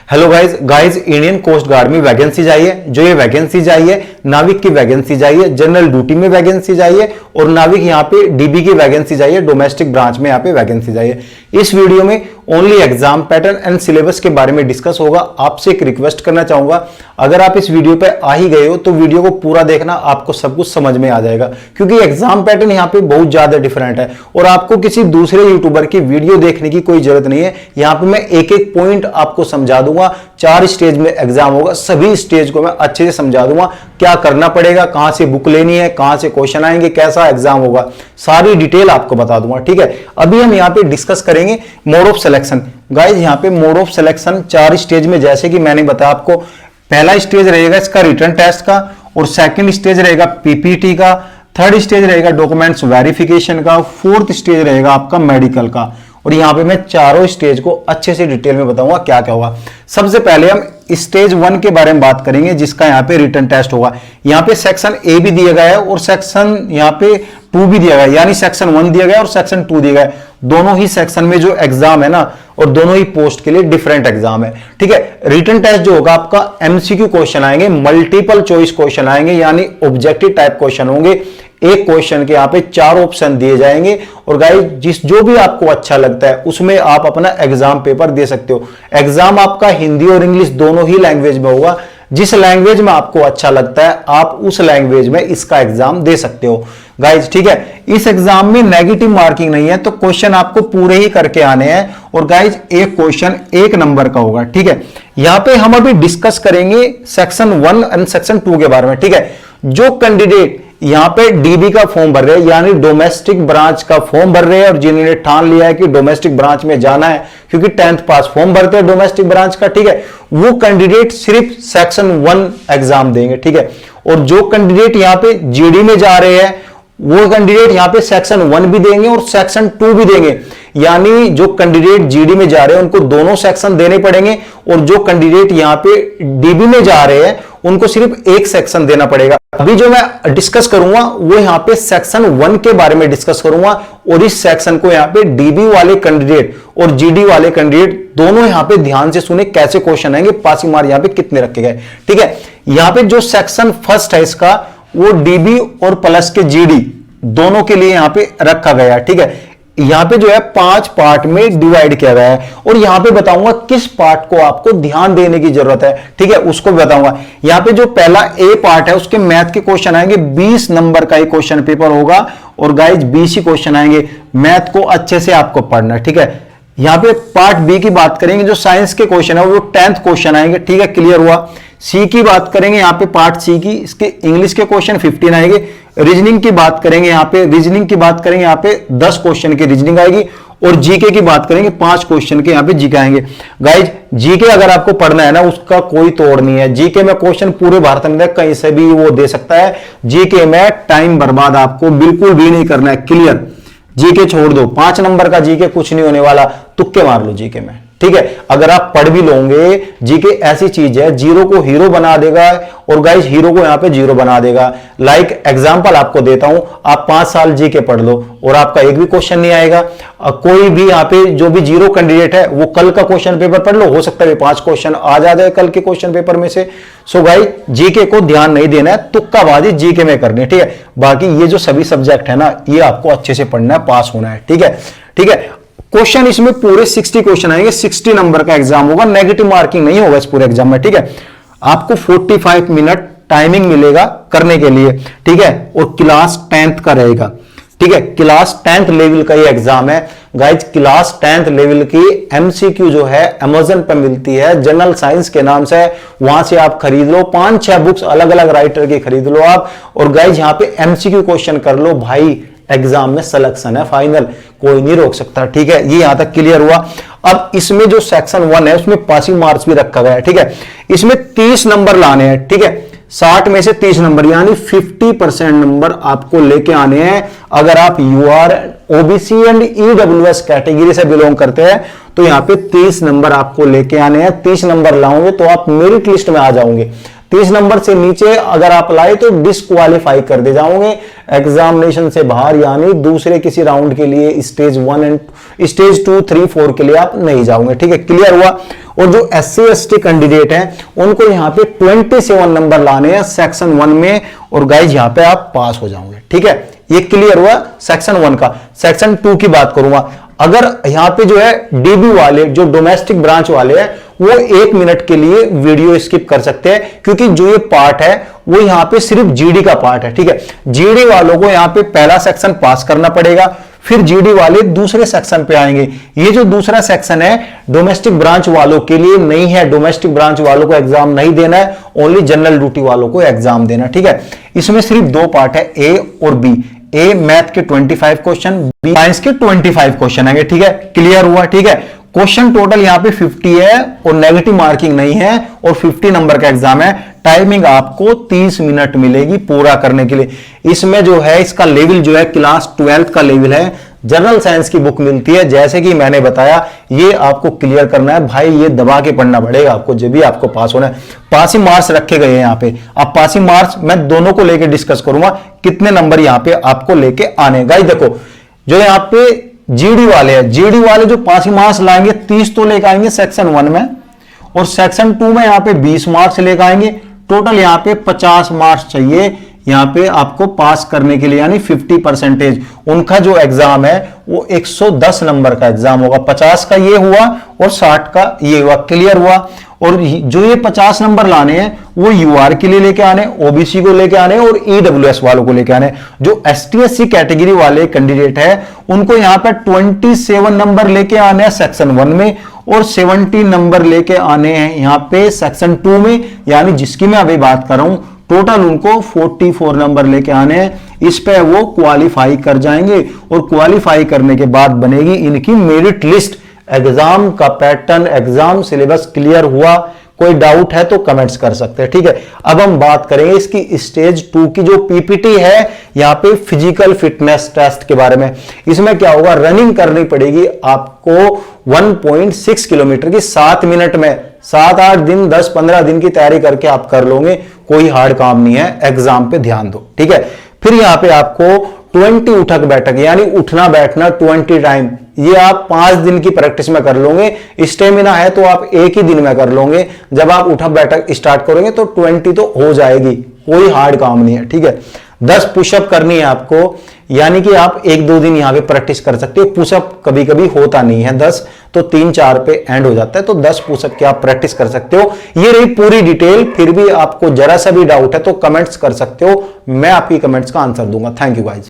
Hello guys Indian coast guard में vacancies आई है। जो ये वैकेंसीज आई है, नाविक की वैकेंसीज आई है, जनरल ड्यूटी में वैकेंसीज आई है और नाविक यहाँ पे डीबी की वैकेंसीज आई है, डोमेस्टिक ब्रांच में यहाँ पे वैकेंसीज आई है। इस वीडियो में only exam pattern and syllabus के बारे में डिस्कस होगा। आपसे एक रिक्वेस्ट करना चाहूंगा, अगर आप इस वीडियो पे आ ही गए हो तो वीडियो को पूरा देखना, आपको सब कुछ समझ में आ जाएगा, क्योंकि एग्जाम पैटर्न यहाँ पे बहुत ज्यादा डिफरेंट है और आपको किसी दूसरे यूट्यूबर की वीडियो देखने की कोई जरूरत नहीं है। यहाँ पे मैं एक एक पॉइंट आपको समझा दूंगा। 4 स्टेज में एग्जाम होगा, सभी स्टेज को मैं अच्छे से समझा दूंगा, क्या करना पड़ेगा, कहां से बुक लेनी है, कहां से क्वेश्चन आएंगे, कैसा एग्जाम होगा, सारी डिटेल आपको बता दूंगा। ठीक है, अभी हम यहाँ पे डिस्कस करेंगे मोड ऑफ सिलेक्शन। गाइस यहाँ पे मोड ऑफ सिलेक्शन 4 स्टेज में, जैसे कि मैंने बताया आपको, पहला स्टेज रहेगा इसका रिटन टेस्ट का, और सेकंड स्टेज रहेगा पीपीटी का, थर्ड स्टेज रहेगा डॉक्यूमेंट्स वेरिफिकेशन का, फोर्थ स्टेज रहेगा आपका मेडिकल का। और यहां पे मैं चारों स्टेज को अच्छे से डिटेल में बताऊंगा क्या क्या होगा। सबसे पहले हम स्टेज 1 के बारे में बात करेंगे, जिसका यहाँ पे रिटन टेस्ट होगा। यहाँ पे सेक्शन ए भी दिया गया है और सेक्शन यहाँ पे 2 भी दिया गया है, यानी सेक्शन 1 दिया गया और सेक्शन 2 दिया गया है। दोनों ही सेक्शन में जो एग्जाम है ना, और दोनों ही पोस्ट के लिए डिफरेंट एग्जाम है। ठीक है, रिटन टेस्ट जो होगा आपका एमसीक्यू क्वेश्चन आएंगे, मल्टीपल चॉइस क्वेश्चन आएंगे, यानी ऑब्जेक्टिव टाइप क्वेश्चन होंगे। एक क्वेश्चन के यहाँ पे 4 ऑप्शन दिए जाएंगे और गाइस जो भी आपको अच्छा लगता है उसमें आप अपना एग्जाम पेपर दे सकते हो। एग्जाम आपका हिंदी और इंग्लिश दोनों ही लैंग्वेज में होगा। जिस लैंग्वेज में आपको अच्छा लगता है आप उस लैंग्वेज में इसका एग्जाम दे सकते हो गाइज। ठीक है, इस एग्जाम में नेगेटिव मार्किंग नहीं है, तो क्वेश्चन आपको पूरे ही करके आने हैं और गाइज एक क्वेश्चन 1 नंबर का होगा। ठीक है, यहां पे हम अभी डिस्कस करेंगे सेक्शन 1 एंड सेक्शन 2 के बारे में। ठीक है, जो कैंडिडेट यहां पे डीबी का फॉर्म भर रहे हैं, यानी डोमेस्टिक ब्रांच का फॉर्म भर रहे हैं, और जिन्होंने ठान लिया है कि डोमेस्टिक ब्रांच में जाना है, क्योंकि 10th पास फॉर्म भरते हैं डोमेस्टिक ब्रांच का, ठीक है, वो कैंडिडेट सिर्फ सेक्शन 1 एग्जाम देंगे। ठीक है, और जो कैंडिडेट यहां पे जीडी में जा रहे हैं वो कैंडिडेट यहां पे सेक्शन 1 भी देंगे और सेक्शन 2 भी देंगे, यानी जो कैंडिडेट जीडी में जा रहे हैं उनको दोनों सेक्शन देने पड़ेंगे, और जो कैंडिडेट यहां पे डीबी में जा रहे हैं उनको सिर्फ एक सेक्शन देना पड़ेगा। अभी जो मैं डिस्कस करूंगा वो यहां पे सेक्शन 1 के बारे में डिस्कस करूंगा, और इस सेक्शन को यहां पे डीबी वाले कैंडिडेट और जीडी वाले कैंडिडेट दोनों यहां पे ध्यान से सुने, कैसे क्वेश्चन आएंगे, पासिंग मार्क यहां पे कितने रखे गए। ठीक है, यहां पे जो सेक्शन फर्स्ट है इसका, वो डीबी और प्लस के जीडी दोनों के लिए यहां पे रखा गया है। ठीक है, यहां पे जो है 5 पार्ट में डिवाइड किया गया है, और यहां पे बताऊंगा किस पार्ट को आपको ध्यान देने की जरूरत है। ठीक है, उसको भी बताऊंगा। यहां पे जो पहला ए पार्ट है उसके मैथ के क्वेश्चन आएंगे, 20 नंबर का ही क्वेश्चन पेपर होगा, और गाइज 20 ही क्वेश्चन आएंगे। मैथ को अच्छे से आपको पढ़ना है। ठीक है, यहां पे पार्ट बी की बात करेंगे, जो साइंस के क्वेश्चन है वो 10th क्वेश्चन आएंगे। ठीक है, क्लियर हुआ। सी की बात करेंगे यहाँ पे पार्ट सी की, इसके इंग्लिश के क्वेश्चन 15 आएंगे। रीजनिंग की बात करेंगे यहाँ पे, रीजनिंग की बात करेंगे यहाँ पे 10 क्वेश्चन की रीजनिंग आएगी, और जीके की बात करेंगे 5 क्वेश्चन के यहाँ पे जीके आएंगे। गाइज जीके अगर आपको पढ़ना है ना, उसका कोई तोड़ नहीं है। जीके में क्वेश्चन पूरे भारत में कहीं से भी वो दे सकता है। जीके में टाइम बर्बाद आपको बिल्कुल भी नहीं करना है। क्लियर, जीके छोड़ दो, 5 नंबर का जीके कुछ नहीं होने वाला, तुक्के मार लो जीके में। ठीक है, अगर आप पढ़ भी लोगे, जीके ऐसी चीज है, जीरो को हीरो बना देगा, और गाइस हीरो को यहां पे जीरो बना देगा। लाइक एग्जांपल आपको देता हूं, आप 5 साल जीके पढ़ लो और आपका एक भी क्वेश्चन नहीं आएगा। कोई भी यहां पे जो भी जीरो कैंडिडेट है वो कल का क्वेश्चन पेपर पढ़ लो, हो सकता है 5 क्वेश्चन आ जाए कल के क्वेश्चन पेपर में से। सो गाइस जीके को ध्यान नहीं देना है, तुक्काबाजी जीके में करनी है। ठीक है, बाकी ये जो सभी सब्जेक्ट है ना, ये आपको अच्छे से पढ़ना है, पास होना है। ठीक है, ठीक है, क्वेश्चन इसमें पूरे 60 क्वेश्चन आएंगे, 60 नंबर का एग्जाम होगा, नेगेटिव मार्किंग नहीं होगा इस पूरे एग्जाम में। ठीक है, आपको 45 मिनट टाइमिंग मिलेगा करने के लिए। ठीक है, और क्लास 10th का रहेगा। ठीक है, क्लास 10th लेवल का ये एग्जाम है गाइज। क्लास 10th लेवल की एमसीक्यू जो है अमेज़न पे मिलती है, जनरल साइंस के नाम से, वहां से आप खरीद लो। 5-6 बुक्स अलग अलग राइटर की खरीद लो आप, और गाइज यहां पे एमसीक्यू क्वेश्चन कर लो भाई, एग्जाम में सिलेक्शन है फाइनल, कोई नहीं रोक सकता। ठीक है, ये यहां तक क्लियर हुआ। अब इसमें जो सेक्शन 1 है उसमें पासिंग मार्क्स भी रखा गया है। ठीक है, इसमें 30 नंबर लाने हैं। ठीक है, 60 में से 30 नंबर, यानी 50% नंबर आपको लेके आने हैं। अगर आप UR, OBC and EWS category से बिलोंग करते हैं तो यहां पे 30 नंबर आपको लेके आने हैं। 30 नंबर लाओगे तो आप मेरिट लिस्ट में आ जाओगे। 30 नंबर से नीचे अगर आप लाए तो डिस्क्वालीफाई कर दे जाओगे एग्जामिनेशन से बाहर, यानी दूसरे किसी राउंड के लिए स्टेज 1 एंड स्टेज 2, 3, 4 के लिए आप नहीं जाओगे। ठीक है, क्लियर हुआ। और जो SC ST कैंडिडेट हैं उनको यहाँ पे 27 नंबर लाने हैं सेक्शन 1 में, और गाइज यहाँ पे आप पास हो जाओगे। ठीक है, ये क्लियर हुआ सेक्शन 1 का। सेक्शन 2 की बात करूंगा। अगर यहाँ पे जो है डीबी वाले, जो डोमेस्टिक ब्रांच वाले हैं, वो 1 मिनट के लिए वीडियो स्किप कर सकते हैं, क्योंकि जो ये पार्ट है वो यहाँ पे सिर्फ जीडी का पार्ट है। ठीक है, जीडी वालों को यहाँ पे पहला सेक्शन पास करना पड़ेगा, फिर जीडी वाले दूसरे सेक्शन पे आएंगे। ये जो दूसरा सेक्शन है डोमेस्टिक ब्रांच वालों के लिए नहीं है, डोमेस्टिक ब्रांच वालों को एग्जाम नहीं देना है, ओनली जनरल ड्यूटी वालों को एग्जाम देना। ठीक है, इसमें सिर्फ 2 पार्ट है, ए और बी। ए मैथ के 25 क्वेश्चन, बी साइंस के 25 क्वेश्चन आएंगे। ठीक है, क्लियर हुआ। ठीक है, क्वेश्चन टोटल यहां पे 50 है और नेगेटिव मार्किंग नहीं है, और 50 नंबर का एग्जाम है। टाइमिंग आपको 30 मिनट मिलेगी पूरा करने के लिए। इसमें जो है इसका लेवल जो है क्लास 12 का लेवल है। जनरल साइंस की बुक मिलती है, जैसे कि मैंने बताया, ये आपको क्लियर करना है भाई, ये दबा के पढ़ना पड़ेगा आपको, जब भी आपको पास होना है। पासिंग मार्क्स रखे गए हैं यहाँ पे। अब पासिंग मार्क्स मैं दोनों को लेके डिस्कस करूंगा, कितने नंबर यहाँ पे आपको लेके आने। गाइस देखो, जो यहाँ पे जीडी वाले हैं, जीडी वाले जो पासिंग मार्क्स लाएंगे 30 तो लेकर आएंगे सेक्शन 1 में, और सेक्शन 2 में यहाँ पे 20 मार्क्स लेकर आएंगे। टोटल यहाँ पे 50 मार्क्स चाहिए यहाँ पे आपको पास करने के लिए, यानी 50%। उनका जो एग्जाम है वो 110 नंबर का एग्जाम होगा। 50 का ये हुआ और 60 का ये हुआ। क्लियर हुआ। और जो ये 50 नंबर लाने हैं वो यूआर के लिए लेके आने, ओबीसी को लेके आने और ईडब्ल्यूएस वालों को लेके आने। जो एसटी एससी कैटेगरी वाले कैंडिडेट है उनको यहाँ पर 27 नंबर लेके आने हैं सेक्शन 1 में, और 70 नंबर लेके आने हैं यहाँ पे सेक्शन 2 में, यानी जिसकी मैं अभी बात कर रहा हूं। टोटल उनको 44 नंबर लेके आने हैं। इस पे वो क्वालिफाई कर जाएंगे, और क्वालिफाई करने के बाद बनेगी इनकी मेरिट लिस्ट। एग्जाम का पैटर्न, एग्जाम सिलेबस क्लियर हुआ? कोई डाउट है तो कमेंट्स कर सकते हैं। ठीक है, अब हम बात करेंगे इसकी स्टेज 2 की जो पीपीटी है, यहाँ पे फिजिकल फिटनेस टेस्ट के बारे में। इसमें क्या होगा, रनिंग करनी पड़ेगी आपको 1.6 किलोमीटर की 7 मिनट में। 7-8 दिन, 10-15 दिन की तैयारी करके आप कर लोगे, कोई हार्ड काम नहीं है। एग्जाम पे ध्यान दो। ठीक है, फिर यहाँ पे आपको 20 उठक बैठक, यानी उठना बैठना 20 टाइम, ये आप 5 दिन की प्रैक्टिस में कर लोगे। स्टेमिना है तो आप एक ही दिन में कर लोगे। जब आप उठक बैठक स्टार्ट करोगे तो 20 तो हो जाएगी, कोई हार्ड काम नहीं है। ठीक है, 10 पुशअप करनी है आपको, यानी कि आप 1-2 दिन यहां पे प्रैक्टिस कर सकते हो। पुशअप कभी कभी होता नहीं है 10, तो 3-4 पे एंड हो जाता है, तो 10 पुशअप की आप प्रैक्टिस कर सकते हो। ये रही पूरी डिटेल। फिर भी आपको जरा सा भी डाउट है तो कमेंट्स कर सकते हो, मैं आपकी कमेंट्स का आंसर दूंगा। Thank you guys.